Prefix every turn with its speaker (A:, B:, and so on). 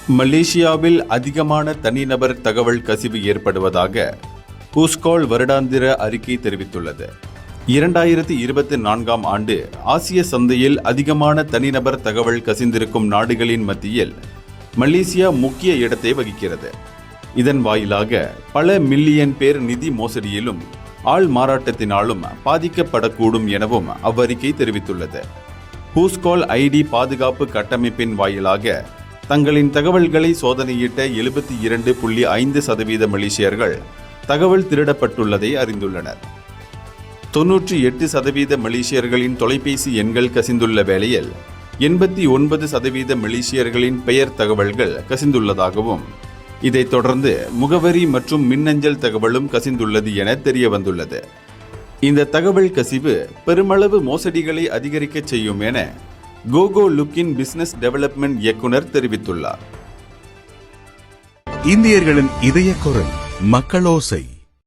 A: மலேசியாவில் அதிகமான தனிநபர் தகவல் கசிவு ஏற்படுவதாக ஹூஸ்கால் வருடாந்திர அறிக்கை தெரிவித்துள்ளது. 2024ஆம் ஆண்டு ஆசிய சந்தையில் அதிகமான தனிநபர் தகவல் கசிந்திருக்கும் நாடுகளின் மத்தியில் மலேசியா முக்கிய இடத்தை வகிக்கிறது. இதன் வாயிலாக பல மில்லியன் பேர் நிதி மோசடியிலும் ஆள் மாறாட்டத்தினாலும் பாதிக்கப்படக்கூடும் எனவும் அவ்வறிக்கை தெரிவித்துள்ளது. ஹூஸ்கால் ஐடி பாதுகாப்பு கட்டமைப்பின் வாயிலாக தங்களின் தகவல்களை சோதனையிட்ட 72.5% மலேசியர்கள் தகவல் திருடப்பட்டுள்ளதை அறிந்துள்ளனர். 98% மலேசியர்களின் தொலைபேசி எண்கள் கசிந்துள்ள வேளையில் 89% மலேசியர்களின் பெயர் தகவல்கள் கசிந்துள்ளதாகவும், இதைத் தொடர்ந்து முகவரி மற்றும் மின்னஞ்சல் தகவலும் கசிந்துள்ளது என தெரிய வந்துள்ளது. இந்த தகவல் கசிவு பெருமளவு மோசடிகளை அதிகரிக்க செய்யும் என கோகோ லுக்கின் பிசினஸ் டெவலப்மெண்ட் இயக்குனர் தெரிவித்துள்ளார்.
B: இந்தியர்களின் இதய குரல் மக்களோசை.